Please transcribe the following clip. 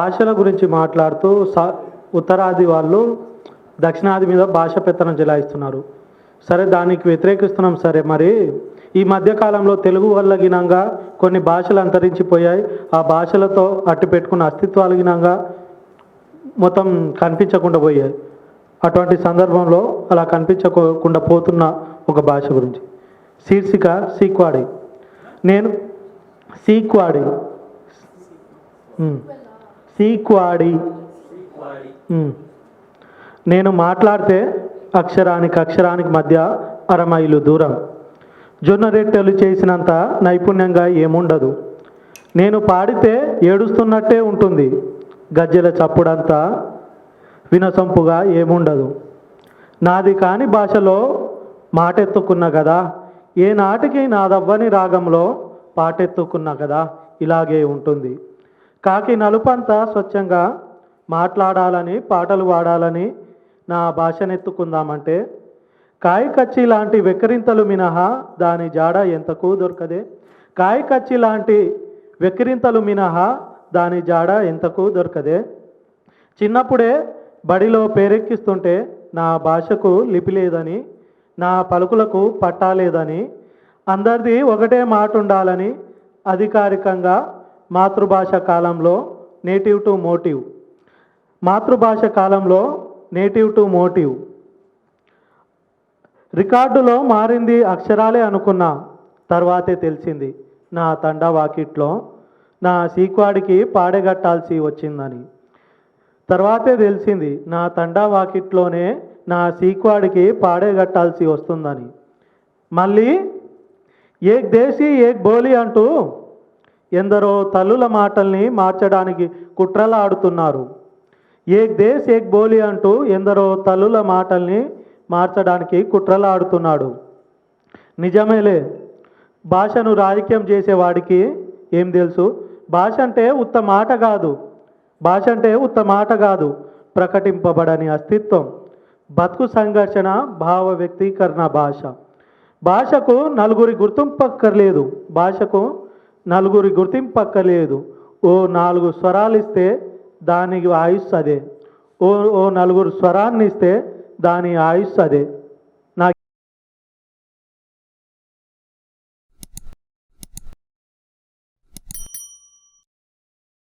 భాషల గురించి మాట్లాడుతూ ఉత్తరాది వాళ్ళు దక్షిణాది మీద భాష పెత్తనం చెలాయిస్తున్నారు. సరే, దానికి వ్యతిరేకిస్తున్నాం. సరే, మరి ఈ మధ్యకాలంలో తెలుగు వల్ల గినంగా కొన్ని భాషలు అంతరించిపోయాయి. ఆ భాషలతో అట్టు పెట్టుకున్న అస్తిత్వాలు గినంగా మొత్తం కనిపించకుండా పోయాయి. అటువంటి సందర్భంలో అలా కనిపించకుండా పోతున్న ఒక భాష గురించి శీర్షిక సీక్వాడి. నేను సీక్వాడి సీక్వాడి నేను మాట్లాడితే అక్షరానికి మధ్య అరమైలు దూరం. జొన్న రెట్టెలు చేసినంత నైపుణ్యంగా ఏముండదు. నేను పాడితే ఏడుస్తున్నట్టే ఉంటుంది. గజ్జెల చప్పుడంతా వినసొంపుగా ఏముండదు. నాది కాని భాషలో మాటెత్తుకున్న కదా, ఏ నాటికి నాదవ్వని రాగంలో పాటెత్తుకున్న కదా, ఇలాగే ఉంటుంది. కాకి నలుపంతా స్వచ్ఛంగా మాట్లాడాలని, పాటలు పాడాలని నా భాషనెత్తుకుందామంటే కాయకచ్చి లాంటి వెక్కిరింతలు మినహా దాని జాడ ఎంతకు దొరకదే. కాయకచ్చి లాంటి వెక్కిరింతలు మినహా దాని జాడ ఎంతకు దొరకదే. చిన్నప్పుడే బడిలో పేరెక్కిస్తుంటే నా భాషకు లిపి లేదని, నా పలుకులకు పట్టాలేదని, అందరిది ఒకటే మాట ఉండాలని అధికారికంగా మాతృభాష కాలంలో నేటివ్ టు మోటివ్, మాతృభాష కాలంలో నేటివ్ టు మోటివ్ రికార్డులో మారింది అక్షరాలే అనుకున్నా. తర్వాతే తెలిసింది నా తండా వాకిట్లో నా సీక్వాడికి పాడెగట్టాల్సి వచ్చిందని. తర్వాతే తెలిసింది నా తండా వాకిట్లోనే నా సీక్వాడికి పాడేగట్టాల్సి వస్తుందని. మళ్ళీ ఏక్ దేశీ ఏక్ బోలి అంటూ ఎందరో తల్లుల మాటల్ని మార్చడానికి కుట్రలాడుతున్నారు. ఏక్ దేశ్ ఏక్ బోలి అంటూ ఎందరో తల్లుల మాటల్ని మార్చడానికి కుట్రలాడుతున్నాడు. నిజమేలే, భాషను రాజకీయం చేసేవాడికి ఏం తెలుసు? భాష అంటే ఉత్త మాట కాదు, భాష అంటే ఉత్త మాట కాదు, ప్రకటింపబడని అస్తిత్వం, బతుకు సంఘర్షణ, భావ వ్యక్తీకరణ భాష. భాషకు నలుగురి గుర్తింపక్కర్లేదు, భాషకు నలుగురి గుర్తింపక్కర్లేదు. ఓ 4 స్వరాలు ఇస్తే దానికి ఆయుష్ అదే. ఓ నలుగురు స్వరాన్ని ఇస్తే దాని ఆయుష్ అదే.